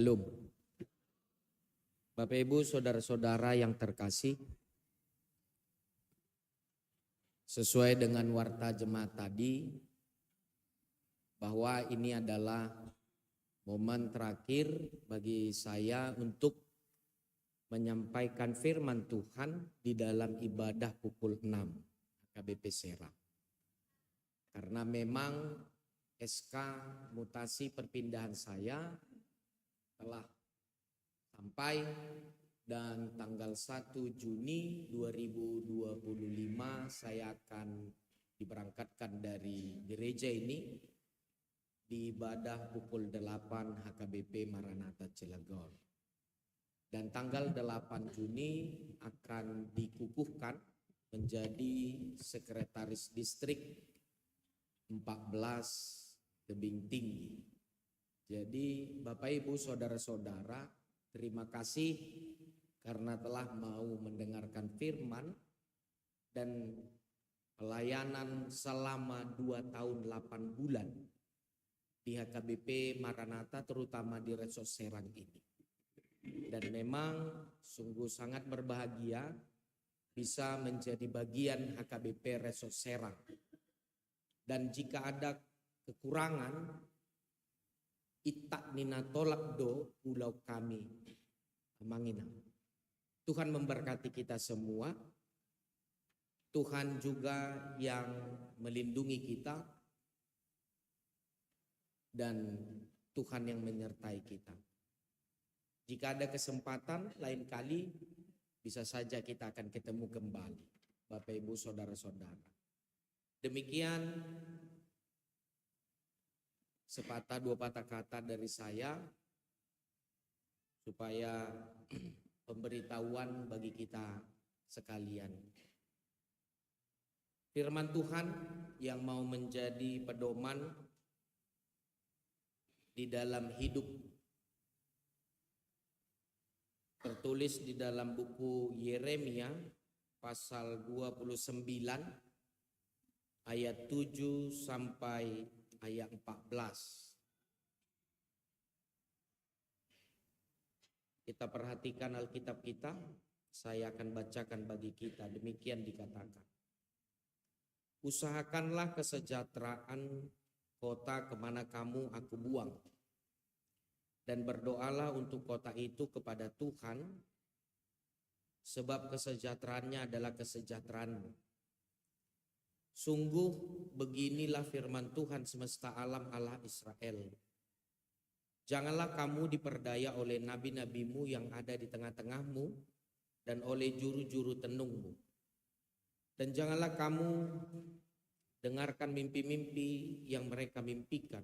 Belum. Bapak Ibu saudara-saudara yang terkasih, sesuai dengan warta jemaat tadi, bahwa ini adalah momen terakhir bagi saya untuk menyampaikan firman Tuhan di dalam ibadah pukul 6 HKBP Serang. Karena memang SK mutasi perpindahan saya telah sampai dan tanggal 1 Juni 2025 saya akan diberangkatkan dari gereja ini di ibadah pukul 8 HKBP Maranatha Cilegon. Dan tanggal 8 Juni akan dikukuhkan menjadi sekretaris distrik 14 Tebing Tinggi. Jadi Bapak Ibu saudara-saudara, terima kasih karena telah mau mendengarkan firman dan pelayanan selama 2 tahun 8 bulan di HKBP Maranatha, terutama di Resos Serang ini. Dan memang sungguh sangat berbahagia bisa menjadi bagian HKBP Resos Serang. Dan jika ada kekurangan, itak nina tolak do pulau kami Mangina. Tuhan memberkati kita semua. Tuhan juga yang melindungi kita dan Tuhan yang menyertai kita. Jika ada kesempatan lain kali bisa saja kita akan ketemu kembali, Bapak Ibu saudara-saudara. Demikian sepatah dua patah kata dari saya supaya pemberitahuan bagi kita sekalian. Firman Tuhan yang mau menjadi pedoman di dalam hidup tertulis di dalam buku Yeremia pasal 29 ayat 7 sampai ayat 14. Kita perhatikan Alkitab kita, saya akan bacakan bagi kita. Demikian dikatakan. Usahakanlah kesejahteraan kota kemana kamu aku buang. Dan berdoalah untuk kota itu kepada Tuhan, sebab kesejahteraannya adalah kesejahteraanmu. Sungguh beginilah firman Tuhan semesta alam Allah Israel. Janganlah kamu diperdaya oleh nabi-nabimu yang ada di tengah-tengahmu dan oleh juru-juru tenungmu. Dan janganlah kamu dengarkan mimpi-mimpi yang mereka mimpikan.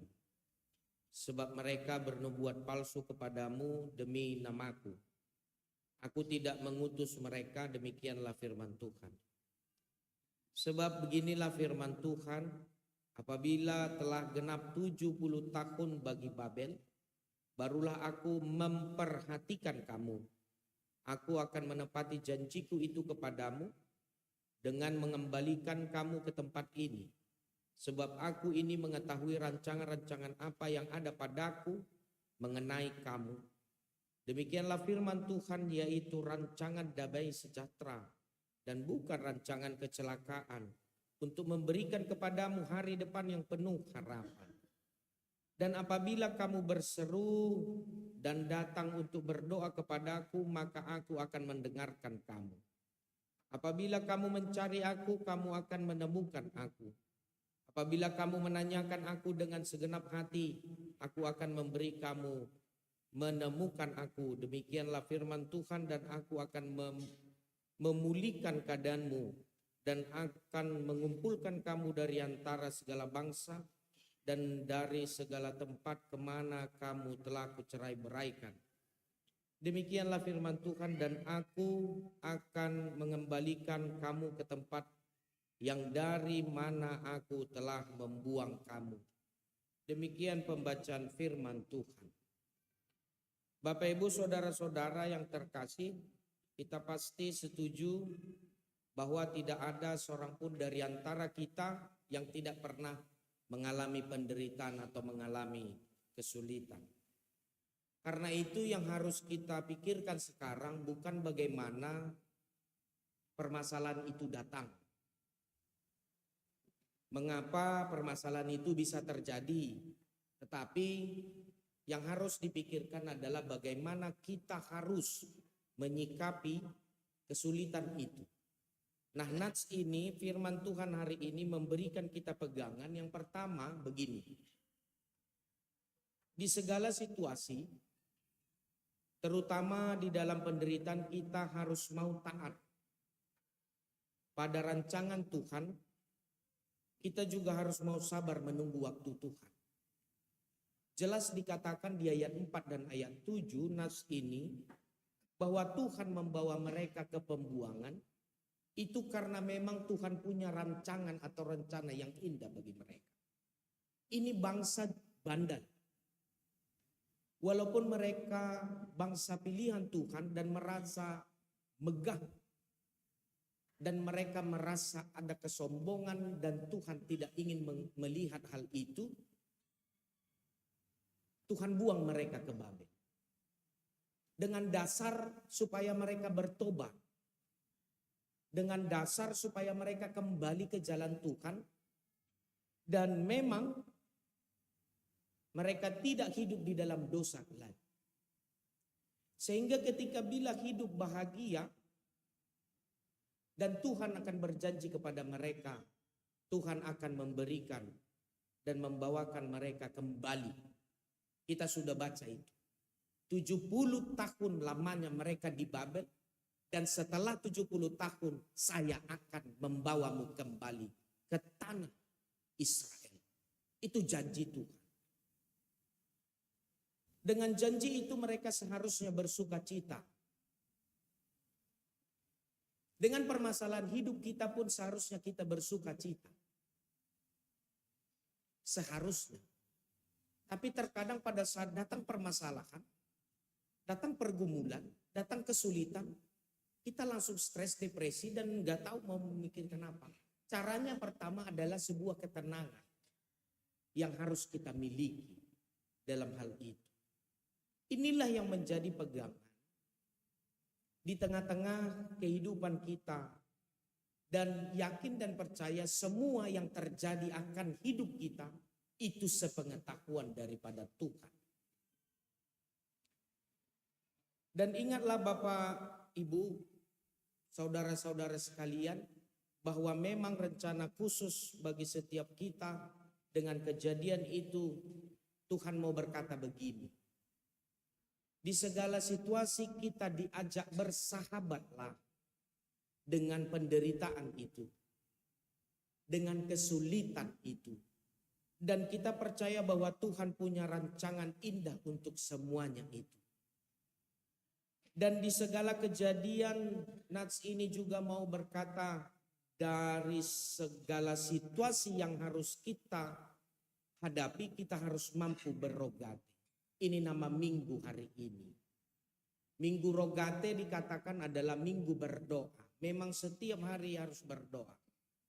Sebab mereka bernubuat palsu kepadamu demi namaku. Aku tidak mengutus mereka, demikianlah firman Tuhan. Sebab beginilah firman Tuhan, apabila telah genap 70 tahun bagi Babel, barulah aku memperhatikan kamu. Aku akan menepati janjiku itu kepadamu dengan mengembalikan kamu ke tempat ini. Sebab aku ini mengetahui rancangan-rancangan apa yang ada padaku mengenai kamu. Demikianlah firman Tuhan, yaitu rancangan damai sejahtera dan bukan rancangan kecelakaan, untuk memberikan kepadamu hari depan yang penuh harapan. Dan apabila kamu berseru dan datang untuk berdoa kepadaku, maka aku akan mendengarkan kamu. Apabila kamu mencari aku, kamu akan menemukan aku. Apabila kamu menanyakan aku dengan segenap hati, aku akan memberi kamu menemukan aku. Demikianlah firman Tuhan, dan aku akan memulihkan keadaanmu dan akan mengumpulkan kamu dari antara segala bangsa dan dari segala tempat kemana kamu telah kucerai beraikan. Demikianlah firman Tuhan, dan aku akan mengembalikan kamu ke tempat yang dari mana aku telah membuang kamu. Demikian pembacaan firman Tuhan. Bapak Ibu saudara-saudara yang terkasih, kita pasti setuju bahwa tidak ada seorang pun dari antara kita yang tidak pernah mengalami penderitaan atau mengalami kesulitan. Karena itu yang harus kita pikirkan sekarang bukan bagaimana permasalahan itu datang. Mengapa permasalahan itu bisa terjadi? Tetapi yang harus dipikirkan adalah bagaimana kita harus menyikapi kesulitan itu. Nah, nats ini, firman Tuhan hari ini memberikan kita pegangan. Yang pertama begini. Di segala situasi, terutama di dalam penderitaan, kita harus mau taat pada rancangan Tuhan. Kita juga harus mau sabar menunggu waktu Tuhan. Jelas dikatakan di ayat 4 dan ayat 7 nas ini bahwa Tuhan membawa mereka ke pembuangan itu karena memang Tuhan punya rancangan atau rencana yang indah bagi mereka. Ini bangsa bandel. Walaupun mereka bangsa pilihan Tuhan dan merasa megah dan mereka merasa ada kesombongan dan Tuhan tidak ingin melihat hal itu, Tuhan buang mereka ke Babel. Dengan dasar supaya mereka bertobat. Dengan dasar supaya mereka kembali ke jalan Tuhan. Dan memang mereka tidak hidup di dalam dosa lagi. Sehingga ketika bila hidup bahagia dan Tuhan akan berjanji kepada mereka, Tuhan akan memberikan dan membawakan mereka kembali. Kita sudah baca itu. 70 tahun lamanya mereka di Babel. Dan setelah 70 tahun saya akan membawamu kembali ke tanah Israel. Itu janji Tuhan. Dengan janji itu mereka seharusnya bersuka cita. Dengan permasalahan hidup kita pun seharusnya kita bersuka cita. Seharusnya. Tapi terkadang pada saat datang permasalahan, datang pergumulan, datang kesulitan, kita langsung stres, depresi dan nggak tahu mau memikirkan apa. Caranya pertama adalah sebuah ketenangan yang harus kita miliki dalam hal itu. Inilah yang menjadi pegangan di tengah-tengah kehidupan kita dan yakin dan percaya semua yang terjadi akan hidup kita itu sepengetahuan daripada Tuhan. Dan ingatlah Bapak, Ibu, saudara-saudara sekalian, bahwa memang rencana khusus bagi setiap kita dengan kejadian itu Tuhan mau berkata begini. Di segala situasi kita diajak bersahabatlah dengan penderitaan itu, dengan kesulitan itu. Dan kita percaya bahwa Tuhan punya rancangan indah untuk semuanya itu. Dan di segala kejadian, nats ini juga mau berkata dari segala situasi yang harus kita hadapi, kita harus mampu berrogate. Ini nama minggu hari ini. Minggu rogate dikatakan adalah minggu berdoa. Memang setiap hari harus berdoa.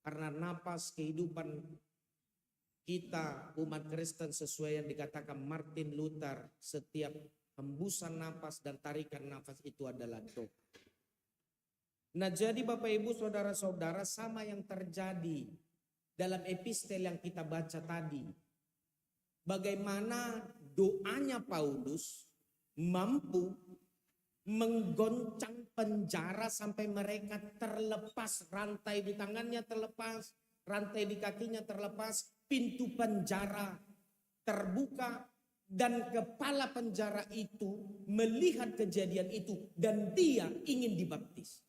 Karena napas kehidupan kita umat Kristen sesuai yang dikatakan Martin Luther, setiap hembusan nafas dan tarikan nafas itu adalah doa. Nah, jadi Bapak Ibu saudara-saudara, sama yang terjadi dalam epistel yang kita baca tadi. Bagaimana doanya Paulus mampu menggoncang penjara sampai mereka terlepas, rantai di tangannya terlepas, rantai di kakinya terlepas, pintu penjara terbuka. Dan kepala penjara itu melihat kejadian itu dan dia ingin dibaptis.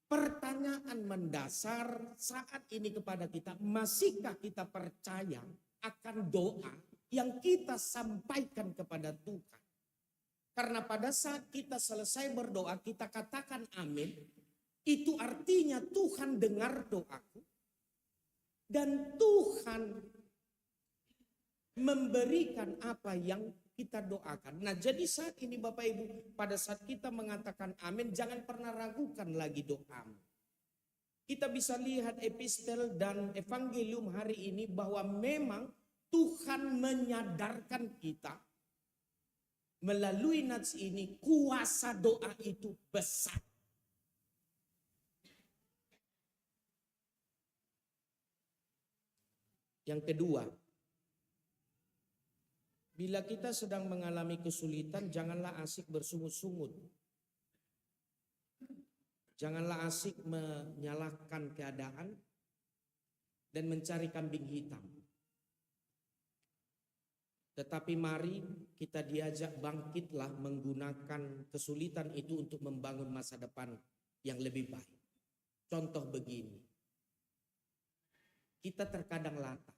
Pertanyaan mendasar saat ini kepada kita, masihkah kita percaya akan doa yang kita sampaikan kepada Tuhan? Karena pada saat kita selesai berdoa, kita katakan amin, itu artinya Tuhan dengar doaku dan Tuhan memberikan apa yang kita doakan. Nah, jadi saat ini Bapak Ibu, pada saat kita mengatakan amin, jangan pernah ragukan lagi doamu. Kita bisa lihat epistel dan evangelium hari ini bahwa memang Tuhan menyadarkan kita melalui nats ini kuasa doa itu besar. Yang kedua, bila kita sedang mengalami kesulitan, janganlah asik bersungut-sungut. Janganlah asik menyalahkan keadaan dan mencari kambing hitam. Tetapi mari kita diajak bangkitlah menggunakan kesulitan itu untuk membangun masa depan yang lebih baik. Contoh begini, kita terkadang latah.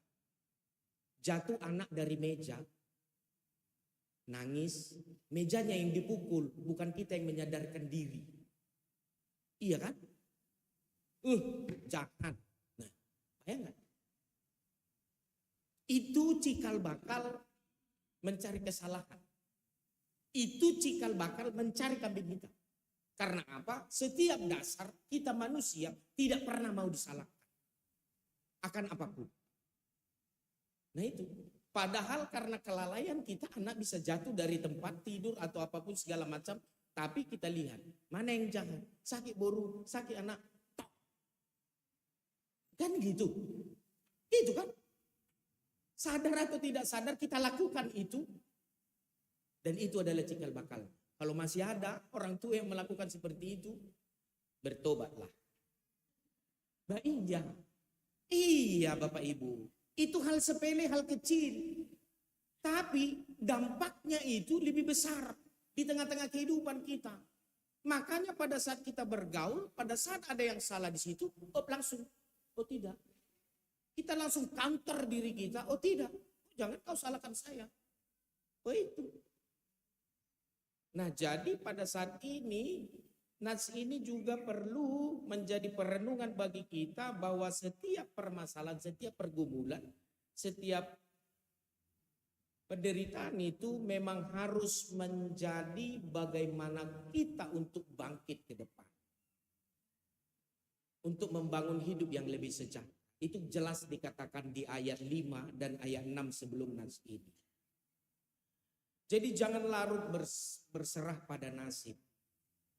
Jatuh anak dari meja, nangis, mejanya yang dipukul, bukan kita yang menyadarkan diri. Iya kan? Jangan. Nah, bayangkan. Itu cikal bakal mencari kesalahan. Itu cikal bakal mencari kambing hitam. Karena apa? Setiap dasar kita manusia tidak pernah mau disalahkan. Akan apapun. Nah itu, padahal karena kelalaian kita anak bisa jatuh dari tempat tidur atau apapun segala macam. Tapi kita lihat, mana yang jahat? Sakit boru, sakit anak. Tok. Kan gitu. Itu kan. Sadar atau tidak sadar kita lakukan itu. Dan itu adalah cikal bakal. Kalau masih ada orang tua yang melakukan seperti itu, bertobatlah. Iya Bapak Ibu. Itu hal sepele, hal kecil. Tapi dampaknya itu lebih besar di tengah-tengah kehidupan kita. Makanya pada saat kita bergaul, pada saat ada yang salah di situ, langsung, tidak. Kita langsung counter diri kita, tidak. Jangan kau salahkan saya. Itu. Nah jadi pada saat ini, nats ini juga perlu menjadi perenungan bagi kita bahwa setiap permasalahan, setiap pergumulan, setiap penderitaan itu memang harus menjadi bagaimana kita untuk bangkit ke depan. Untuk membangun hidup yang lebih sejahtera. Itu jelas dikatakan di ayat 5 dan ayat 6 sebelum nats ini. Jadi jangan larut berserah pada nasib.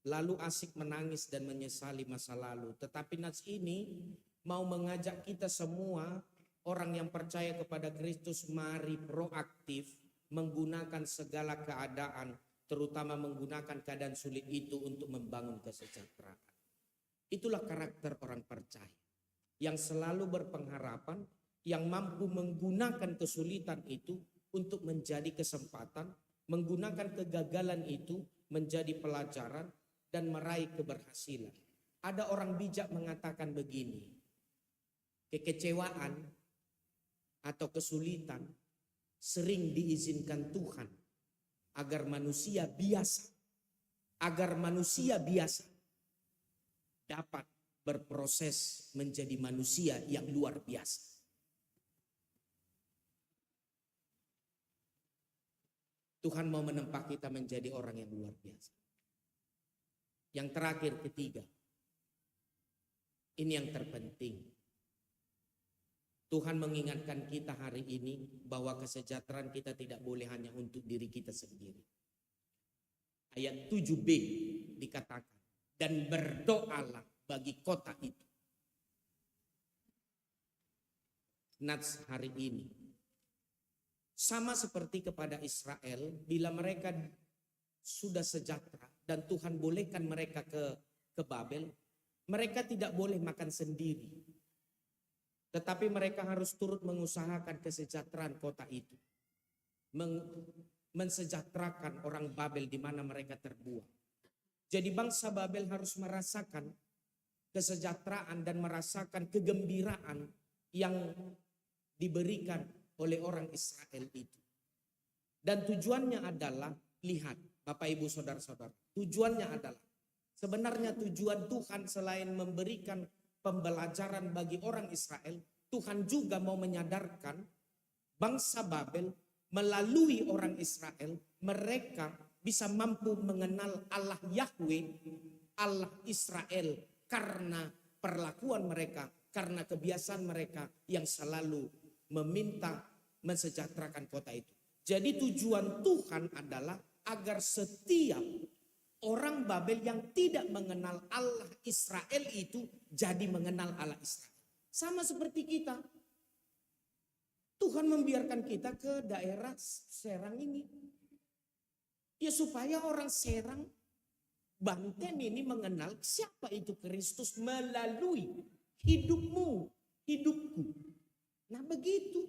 Lalu asik menangis dan menyesali masa lalu. Tetapi nats ini mau mengajak kita semua orang yang percaya kepada Kristus, mari proaktif menggunakan segala keadaan, terutama menggunakan keadaan sulit itu untuk membangun kesejahteraan. Itulah karakter orang percaya yang selalu berpengharapan, yang mampu menggunakan kesulitan itu untuk menjadi kesempatan, menggunakan kegagalan itu menjadi pelajaran dan meraih keberhasilan. Ada orang bijak mengatakan begini, kekecewaan atau kesulitan sering diizinkan Tuhan agar manusia biasa dapat berproses menjadi manusia yang luar biasa. Tuhan mau menempa kita menjadi orang yang luar biasa. Yang terakhir, ketiga. Ini yang terpenting. Tuhan mengingatkan kita hari ini bahwa kesejahteraan kita tidak boleh hanya untuk diri kita sendiri. Ayat 7b dikatakan, dan berdoalah bagi kota itu. Nats hari ini sama seperti kepada Israel, bila mereka sudah sejahtera dan Tuhan bolehkan mereka ke Babel, mereka tidak boleh makan sendiri. Tetapi mereka harus turut mengusahakan kesejahteraan kota itu. Mensejahterakan orang Babel di mana mereka terbuang. Jadi bangsa Babel harus merasakan kesejahteraan dan merasakan kegembiraan yang diberikan oleh orang Israel itu. Dan tujuannya adalah, lihat Bapak Ibu Saudara-saudara, tujuannya adalah, sebenarnya tujuan Tuhan selain memberikan pembelajaran bagi orang Israel, Tuhan juga mau menyadarkan bangsa Babel melalui orang Israel, mereka bisa mampu mengenal Allah Yahweh, Allah Israel, karena perlakuan mereka, karena kebiasaan mereka yang selalu meminta mensejahterakan kota itu. Jadi tujuan Tuhan adalah agar setiap orang Babel yang tidak mengenal Allah Israel itu jadi mengenal Allah Israel. Sama seperti kita. Tuhan membiarkan kita ke daerah Serang ini. Ya supaya orang Serang, Banten ini mengenal siapa itu Kristus melalui hidupmu, hidupku. Nah begitu.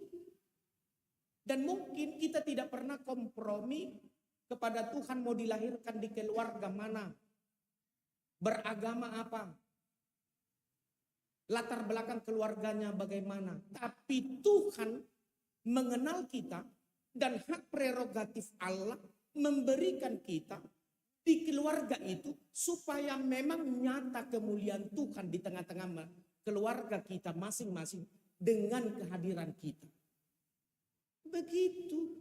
Dan mungkin kita tidak pernah kompromi kepada Tuhan mau dilahirkan di keluarga mana. Beragama apa. Latar belakang keluarganya bagaimana. Tapi Tuhan mengenal kita dan hak prerogatif Allah memberikan kita di keluarga itu supaya memang nyata kemuliaan Tuhan di tengah-tengah keluarga kita masing-masing dengan kehadiran kita. Begitu.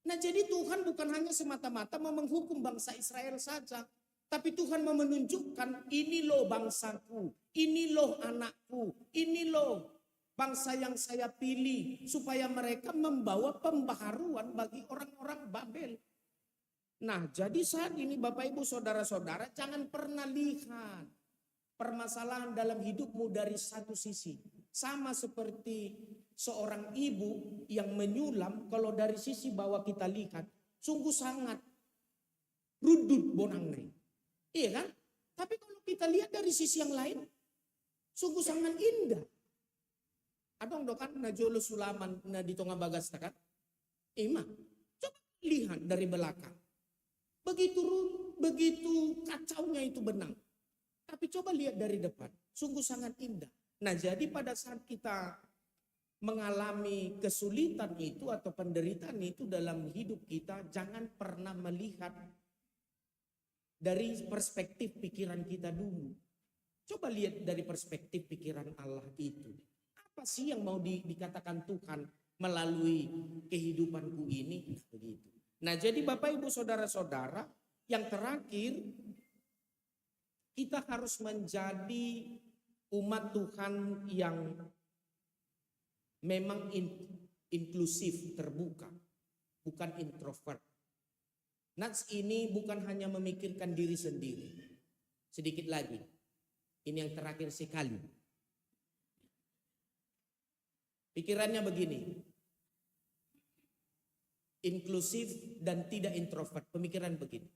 Nah jadi Tuhan bukan hanya semata-mata mau menghukum bangsa Israel saja. Tapi Tuhan mau menunjukkan ini loh bangsaku, ini loh anakku, ini loh bangsa yang saya pilih. Supaya mereka membawa pembaharuan bagi orang-orang Babel. Nah jadi saat ini Bapak Ibu Saudara-saudara jangan pernah lihat permasalahan dalam hidupmu dari satu sisi. Sama seperti seorang ibu yang menyulam kalau dari sisi bawah kita lihat. Sungguh sangat rudut bonangnai. Iya kan? Tapi kalau kita lihat dari sisi yang lain, sungguh sangat indah. Adong dokan na jolo sulaman na di tonga bagas takat. Ima, coba lihat dari belakang. Begitu kacaunya itu benang. Tapi coba lihat dari depan, sungguh sangat indah. Nah, jadi pada saat kita mengalami kesulitan itu atau penderitaan itu dalam hidup kita, jangan pernah melihat dari perspektif pikiran kita dulu. Coba lihat dari perspektif pikiran Allah itu. Apa sih yang mau dikatakan Tuhan melalui kehidupanku ini? Nah, begitu. Nah jadi Bapak Ibu Saudara-saudara, yang terakhir kita harus menjadi umat Tuhan yang memang inklusif, terbuka, bukan introvert. Nats ini bukan hanya memikirkan diri sendiri. Sedikit lagi. Ini yang terakhir sekali. Pikirannya begini. Inklusif dan tidak introvert. Pemikiran begini.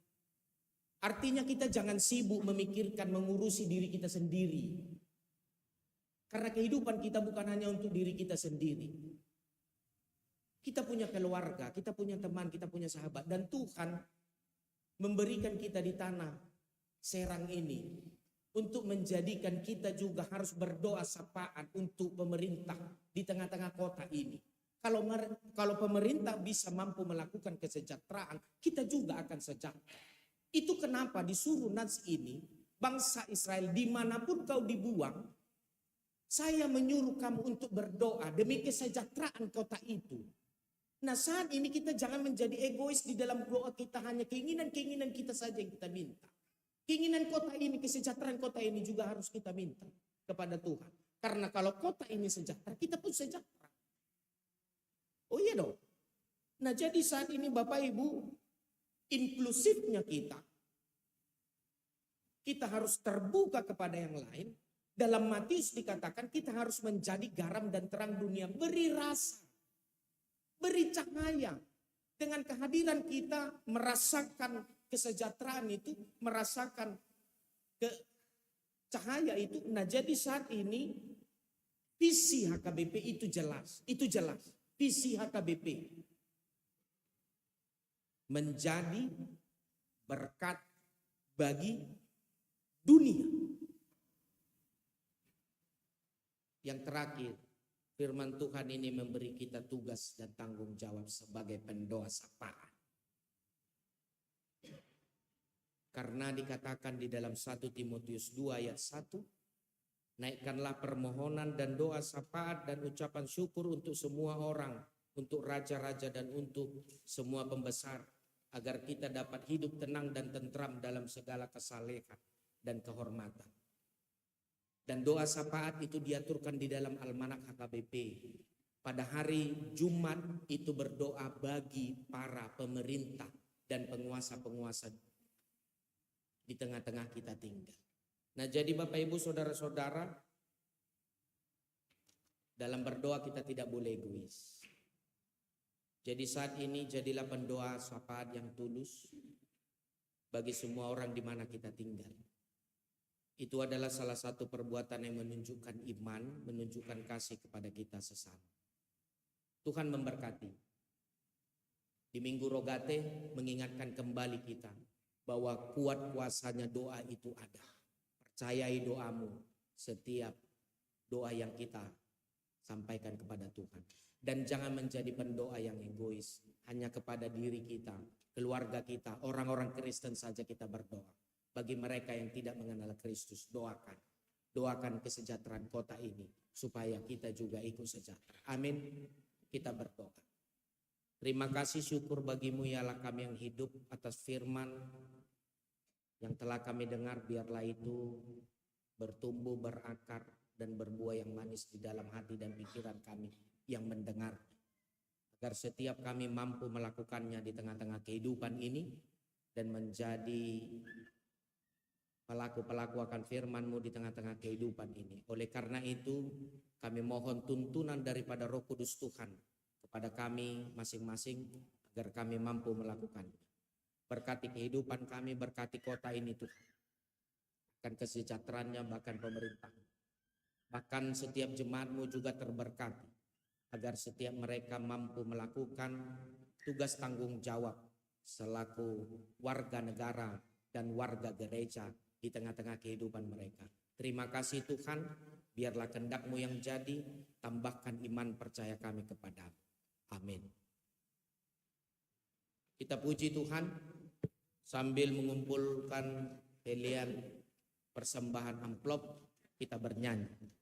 Artinya kita jangan sibuk memikirkan, mengurusi diri kita sendiri. Karena kehidupan kita bukan hanya untuk diri kita sendiri. Kita punya keluarga, kita punya teman, kita punya sahabat. Dan Tuhan memberikan kita di tanah Serang ini untuk menjadikan kita juga harus berdoa sapaan untuk pemerintah di tengah-tengah kota ini. Kalau pemerintah bisa mampu melakukan kesejahteraan, kita juga akan sejahtera. Itu kenapa disuruh Nats ini, bangsa Israel dimanapun kau dibuang, saya menyuruh kamu untuk berdoa demi kesejahteraan kota itu. Nah saat ini kita jangan menjadi egois di dalam doa kita, hanya keinginan-keinginan kita saja yang kita minta. Keinginan kota ini, kesejahteraan kota ini juga harus kita minta kepada Tuhan. Karena kalau kota ini sejahtera, kita pun sejahtera. Oh iya dong. Nah jadi saat ini Bapak Ibu, inklusifnya kita harus terbuka kepada yang lain. Dalam Matius dikatakan kita harus menjadi garam dan terang dunia, beri rasa, beri cahaya. Dengan kehadiran kita merasakan kesejahteraan itu, merasakan cahaya itu. Nah jadi saat ini visi HKBP itu jelas, visi HKBP menjadi berkat bagi dunia. Yang terakhir, firman Tuhan ini memberi kita tugas dan tanggung jawab sebagai pendoa sapaan. Karena dikatakan di dalam 1 Timotius 2 ayat 1, naikkanlah permohonan dan doa sapaan dan ucapan syukur untuk semua orang, untuk raja-raja dan untuk semua pembesar, agar kita dapat hidup tenang dan tentram dalam segala kesalehan dan kehormatan. Dan doa syafaat itu diaturkan di dalam almanak HKBP. Pada hari Jumat itu berdoa bagi para pemerintah dan penguasa-penguasa di tengah-tengah kita tinggal. Nah, jadi Bapak Ibu Saudara-saudara, dalam berdoa kita tidak boleh egois. Jadi saat ini jadilah pendoa syafaat yang tulus bagi semua orang di mana kita tinggal. Itu adalah salah satu perbuatan yang menunjukkan iman, menunjukkan kasih kepada kita sesama. Tuhan memberkati. Di Minggu Rogate mengingatkan kembali kita bahwa kuat kuasanya doa itu ada. Percayai doamu setiap doa yang kita sampaikan kepada Tuhan. Dan jangan menjadi pendoa yang egois, hanya kepada diri kita, keluarga kita, orang-orang Kristen saja kita berdoa. Bagi mereka yang tidak mengenal Kristus, doakan. Doakan kesejahteraan kota ini supaya kita juga ikut sejahtera. Amin. Kita berdoa. Terima kasih, syukur bagimu ya Allah kami yang hidup atas firman yang telah kami dengar. Biarlah itu bertumbuh, berakar, dan berbuah yang manis di dalam hati dan pikiran kami yang mendengar, agar setiap kami mampu melakukannya di tengah-tengah kehidupan ini dan menjadi pelaku-pelaku akan firman-Mu di tengah-tengah kehidupan ini. Oleh karena itu kami mohon tuntunan daripada Roh Kudus Tuhan kepada kami masing-masing agar kami mampu melakukannya. Berkati kehidupan kami, berkati kota ini Tuhan, akan kesejahteraannya, bahkan pemerintah, bahkan setiap jemaat-Mu juga terberkati, agar setiap mereka mampu melakukan tugas tanggung jawab selaku warga negara dan warga gereja di tengah-tengah kehidupan mereka. Terima kasih Tuhan, biarlah kehendak-Mu yang jadi, tambahkan iman percaya kami kepadamu. Amin. Kita puji Tuhan sambil mengumpulkan pilihan persembahan amplop, kita bernyanyi.